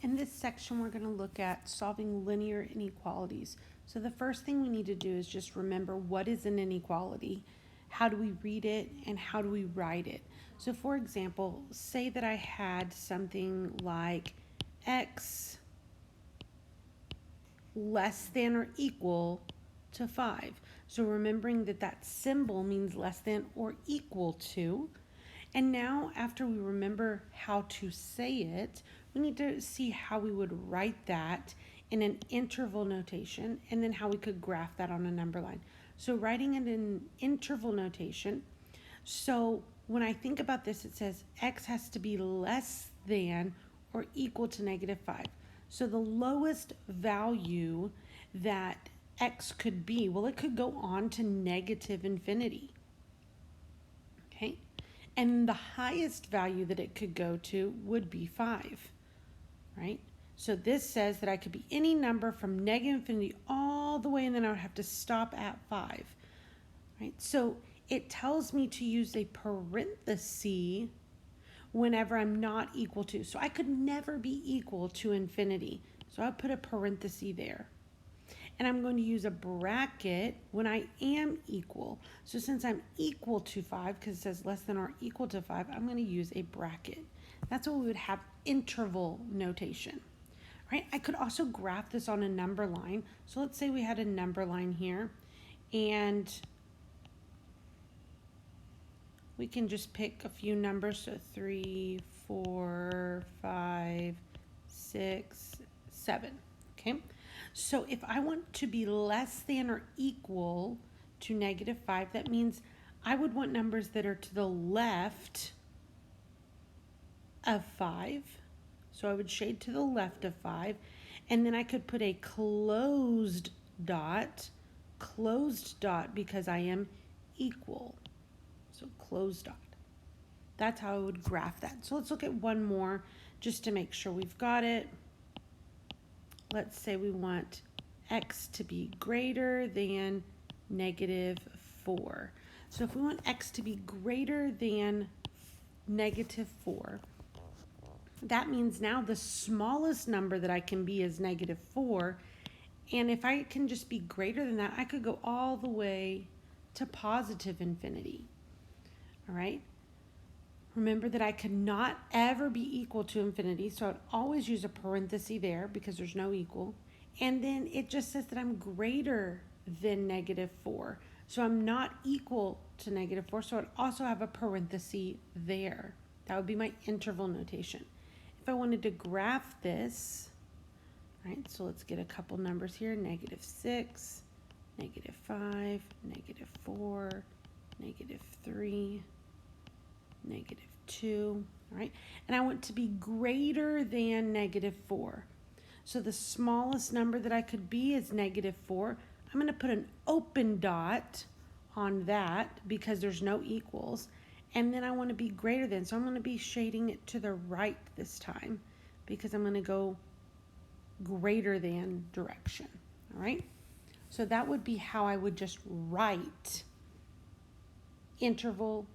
In this section, we're going to look at solving linear inequalities. So the first thing we need to do is just remember what is an inequality, how do we read it, and how do we write it. So for example, say that I had something like x less than or equal to 5. So remembering that that symbol means less than or equal to. And now after we remember how to say it, we need to see how we would write that in an interval notation and then how we could graph that on a number line. So writing it in interval notation. So when I think about this, it says x has to be less than or equal to -5. So the lowest value that x could be, well, it could go on to -infinity. Okay. And the highest value that it could go to would be 5, right? So this says that I could be any number from -infinity all the way, and then I would have to stop at 5, right? So it tells me to use a parenthesis whenever I'm not equal to. So I could never be equal to infinity. So I put a parenthesis there. And I'm going to use a bracket when I am equal. So since I'm equal to 5, because it says less than or equal to 5, I'm going to use a bracket. That's what we would have interval notation, right? I could also graph this on a number line. So let's say we had a number line here, and we can just pick a few numbers. So 3, 4, 5, 6, 7, okay? So if I want to be less than or equal to -5, that means I would want numbers that are to the left of 5. So I would shade to the left of 5. And then I could put a closed dot because I am equal. So closed dot. That's how I would graph that. So let's look at one more just to make sure we've got it. Let's say we want x to be greater than -4. So if we want x to be greater than -4, that means now the smallest number that I can be is -4. And if I can just be greater than that, I could go all the way to positive infinity. All right? Remember that I could not ever be equal to infinity, so I'd always use a parenthesis there because there's no equal. And then it just says that I'm greater than -4. So I'm not equal to -4, so I'd also have a parenthesis there. That would be my interval notation. If I wanted to graph this, right, so let's get a couple numbers here, -6, -5, -4, -3, -2, all right? And I want to be greater than -4. So the smallest number that I could be is -4. I'm going to put an open dot on that because there's no equals. And then I want to be greater than. So I'm going to be shading it to the right this time because I'm going to go greater than direction, all right? So that would be how I would just write interval.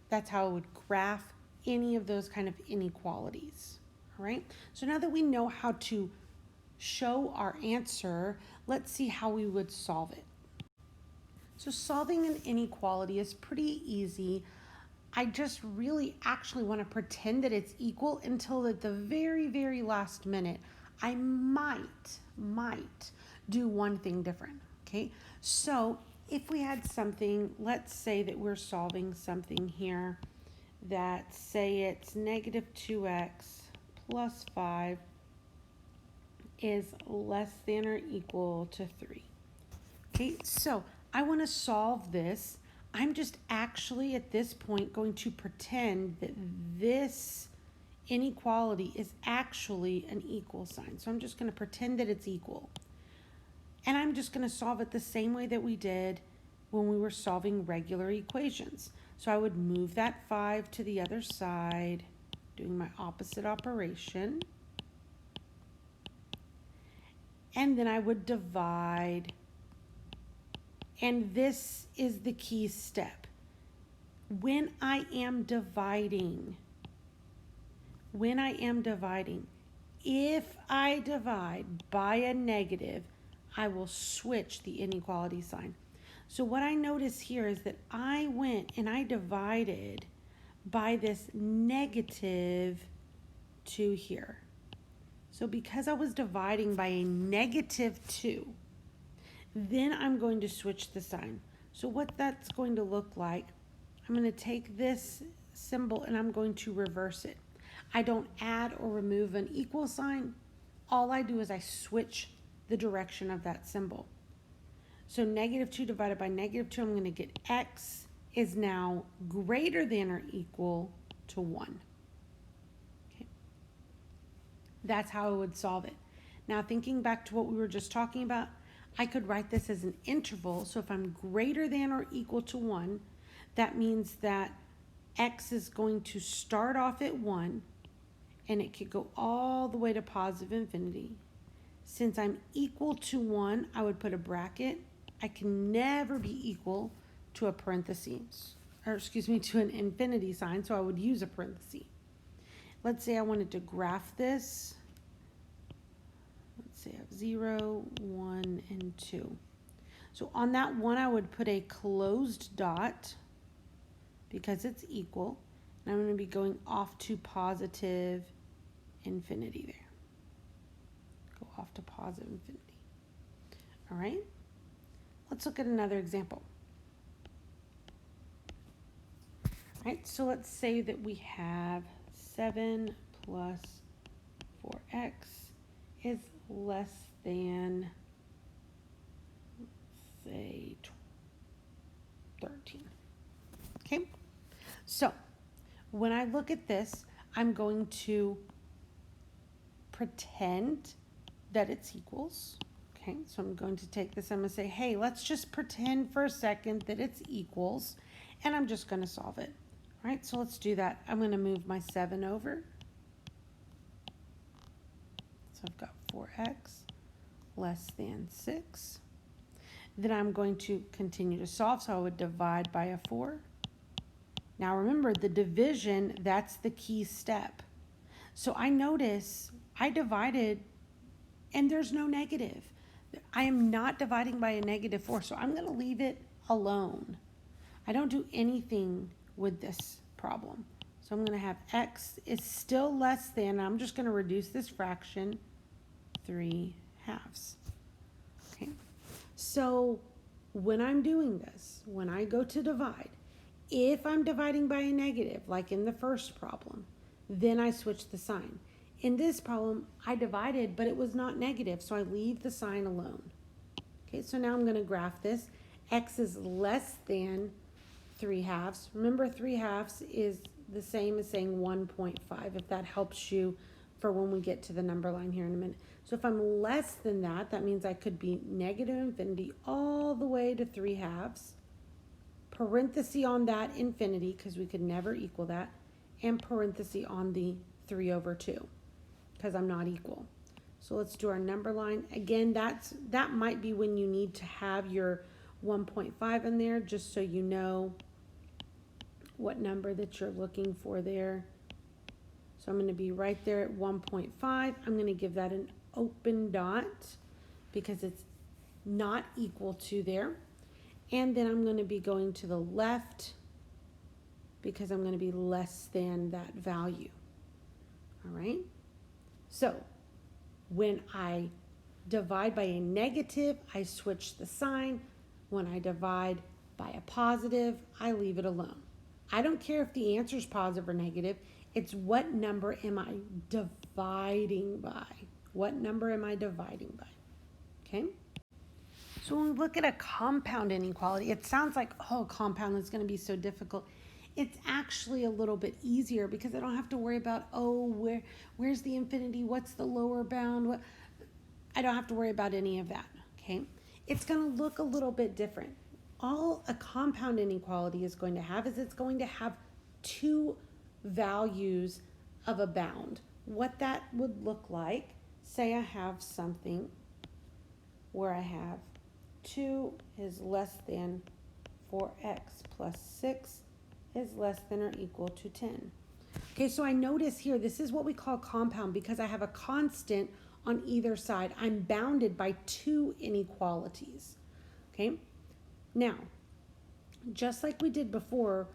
That's how I would graph any of those kind of inequalities, all right? So now that we know how to show our answer, let's see how we would solve it. So solving an inequality is pretty easy. I just really actually want to pretend that it's equal until at the very, very last minute, I might do one thing different, okay? So if we had something, let's say that we're solving something here that say it's -2x plus 5 is less than or equal to 3. Okay, so I want to solve this. I'm just actually at this point going to pretend that this inequality is actually an equal sign. So I'm just going to pretend that it's equal. And I'm just going to solve it the same way that we did when we were solving regular equations. So I would move that 5 to the other side, doing my opposite operation. And then I would divide. And this is the key step. When I am dividing, if I divide by a negative, I will switch the inequality sign. So what I notice here is that I went and I divided by this negative 2 here. So because I was dividing by a negative 2, then I'm going to switch the sign. So what that's going to look like, I'm going to take this symbol and I'm going to reverse it. I don't add or remove an equal sign. All I do is I switch the direction of that symbol. So negative 2 divided by negative 2, I'm going to get x is now greater than or equal to 1. Okay. That's how I would solve it. Now thinking back to what we were just talking about, I could write this as an interval. So if I'm greater than or equal to 1, that means that x is going to start off at 1 and it could go all the way to positive infinity. Since I'm equal to 1, I would put a bracket. I can never be equal to a parenthesis, or excuse me, to an infinity sign, so I would use a parenthesis. Let's say I wanted to graph this. Let's say I have 0, 1, and 2. So on that 1, I would put a closed dot because it's equal. And I'm going to be going off to positive infinity there. Go off to positive infinity. All right. Let's look at another example. All right, so let's say that we have 7 plus 4x is less than, let's say, 13. Okay, so when I look at this, I'm going to pretend that it's equals. Okay, so I'm going to take this, I'm going to say, hey, let's just pretend for a second that it's equals, and I'm just going to solve it. All right, so let's do that. I'm going to move my 7 over. So I've got 4x less than 6. Then I'm going to continue to solve, so I would divide by a 4. Now remember, the division, that's the key step. So I notice I divided, and there's no negative. I am not dividing by a negative 4, so I'm going to leave it alone. I don't do anything with this problem. So I'm going to have x is still less than, I'm just going to reduce this fraction, 3/2. Okay. So when I'm doing this, when I go to divide, if I'm dividing by a negative, like in the first problem, then I switch the sign. In this problem, I divided, but it was not negative, so I leave the sign alone. Okay, so now I'm going to graph this. X is less than 3/2. Remember, 3/2 is the same as saying 1.5, if that helps you for when we get to the number line here in a minute. So if I'm less than that, that means I could be negative infinity all the way to 3/2. Parenthesis on that infinity, because we could never equal that, and parenthesis on the 3/2, because I'm not equal. So let's do our number line. Again, that might be when you need to have your 1.5 in there, just so you know what number that you're looking for there. So I'm going to be right there at 1.5. I'm going to give that an open dot because it's not equal to there. And then I'm going to be going to the left because I'm going to be less than that value. All right. So when I divide by a negative, I switch the sign. When I divide by a positive, I leave it alone. I don't care if the answer is positive or negative. It's what number am I dividing by? What number am I dividing by? Okay. So when we look at a compound inequality, it sounds like, oh, compound is going to be so difficult. It's actually a little bit easier because I don't have to worry about, oh, where's the infinity? What's the lower bound? I don't have to worry about any of that, okay? It's going to look a little bit different. All a compound inequality is going to have is it's going to have two values of a bound. What that would look like, say I have something where I have 2 is less than 4x plus 6 is less than or equal to 10. Okay, so I notice here, this is what we call compound because I have a constant on either side. I'm bounded by two inequalities. Okay, now, just like we did before,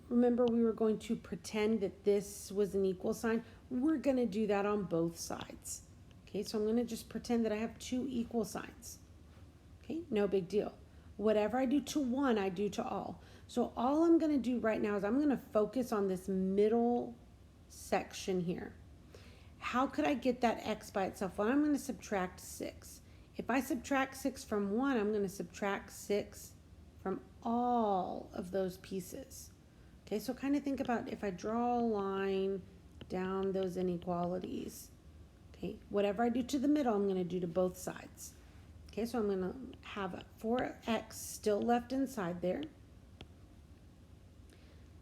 remember we were going to pretend that this was an equal sign. We're going to do that on both sides. Okay, so I'm going to just pretend that I have two equal signs. Okay, no big deal. Whatever I do to one, I do to all. So all I'm going to do right now is I'm going to focus on this middle section here. How could I get that x by itself? Well, I'm going to subtract 6. If I subtract 6 from 1, I'm going to subtract 6 from all of those pieces. Okay, so kind of think about if I draw a line down those inequalities. Okay, whatever I do to the middle, I'm going to do to both sides. Okay, so I'm going to have a 4x still left inside there.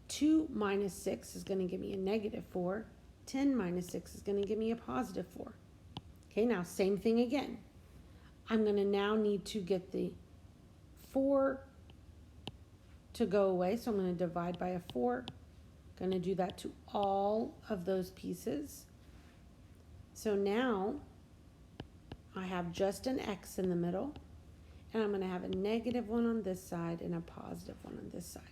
2 minus 6 is going to give me a negative 4. 10 minus 6 is going to give me a positive 4. Okay, now same thing again. I'm going to now need to get the 4 to go away, so I'm going to divide by a 4. Going to do that to all of those pieces. So now I have just an x in the middle, and I'm going to have a negative 1 on this side and a positive 1 on this side.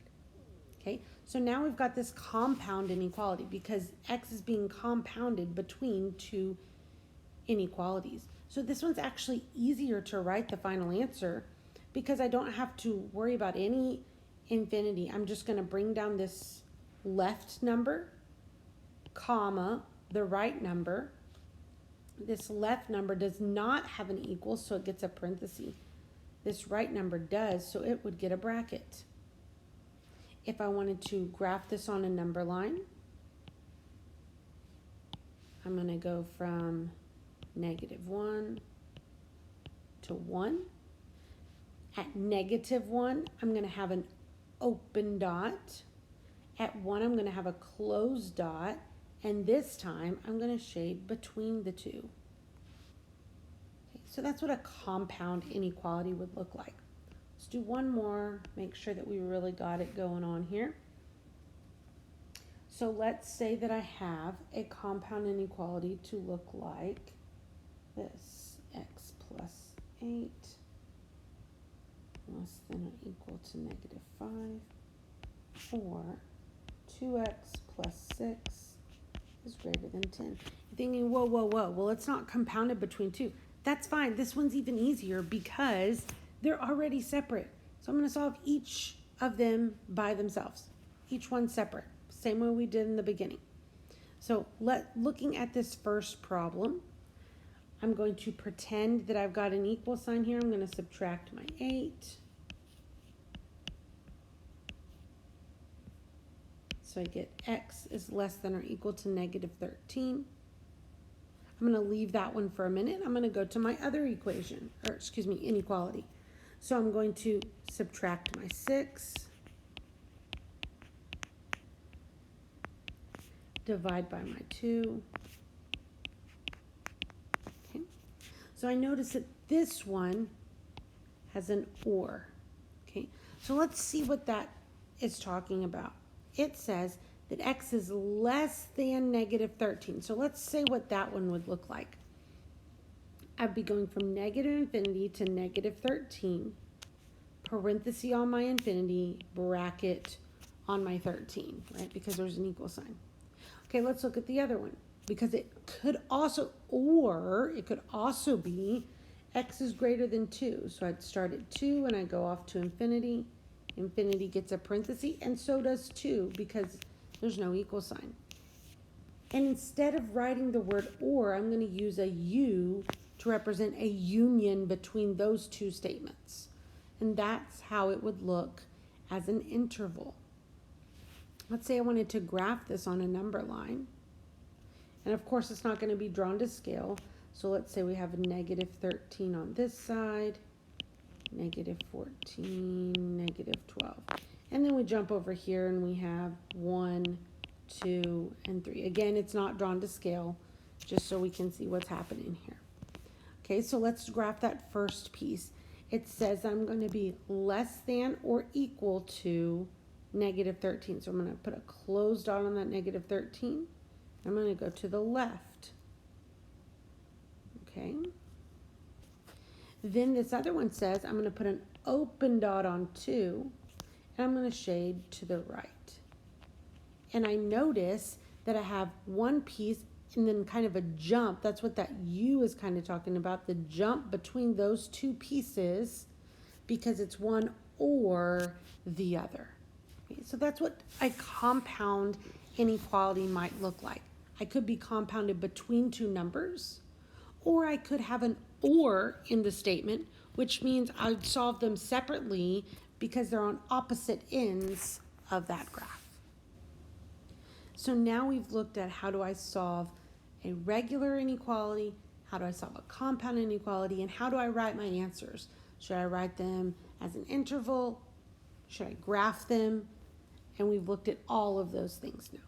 Okay, so now we've got this compound inequality because x is being compounded between two inequalities. So this one's actually easier to write the final answer because I don't have to worry about any infinity. I'm just going to bring down this left number, comma, the right number. This left number does not have an equal, so it gets a parenthesis. This right number does, so it would get a bracket. If I wanted to graph this on a number line, I'm going to go from -1 to 1. At -1, I'm going to have an open dot. At 1, I'm going to have a closed dot. And this time, I'm going to shade between the two. Okay, so that's what a compound inequality would look like. Let's do one more, make sure that we really got it going on here. So let's say that I have a compound inequality to look like this. X plus 8 less than or equal to -5, or 2x plus 6 is greater than 10. You're thinking, whoa, well, it's not compounded between two. That's fine. This one's even easier because they're already separate. So I'm going to solve each of them by themselves. Each one separate. Same way we did in the beginning. So looking at this first problem, I'm going to pretend that I've got an equal sign here. I'm going to subtract my 8. So I get x is less than or equal to -13. I'm going to leave that one for a minute. I'm going to go to my other equation, or excuse me, inequality. So I'm going to subtract my 6, divide by my 2. Okay. So I notice that this one has an or. Okay. So let's see what that is talking about. It says that x is less than -13. So let's say what that one would look like. I'd be going from -infinity to -13, parenthesis on my infinity, bracket on my 13, right? Because there's an equal sign. Okay, let's look at the other one. Because it could also be x is greater than 2. So I'd start at 2 and I go off to infinity. Infinity gets a parenthesis, and so does 2 because there's no equal sign. And instead of writing the word or, I'm going to use a U to represent a union between those two statements. And that's how it would look as an interval. Let's say I wanted to graph this on a number line. And of course, it's not going to be drawn to scale. So let's say we have a -13 on this side, -14, -12. And then we jump over here and we have 1, 2, and 3. Again, it's not drawn to scale, just so we can see what's happening here. Okay, so let's graph that first piece. It says I'm going to be less than or equal to negative 13. So I'm going to put a closed dot on that negative 13. I'm going to go to the left. Okay. Then this other one says I'm going to put an open dot on 2, and I'm going to shade to the right. And I notice that I have one piece and then kind of a jump. That's what that U is kind of talking about, the jump between those two pieces, because it's one or the other. Okay, so that's what a compound inequality might look like. I could be compounded between two numbers, or I could have an or in the statement, which means I'd solve them separately because they're on opposite ends of that graph. So now we've looked at how do I solve a regular inequality, how do I solve a compound inequality, and how do I write my answers? Should I write them as an interval? Should I graph them? And we've looked at all of those things now.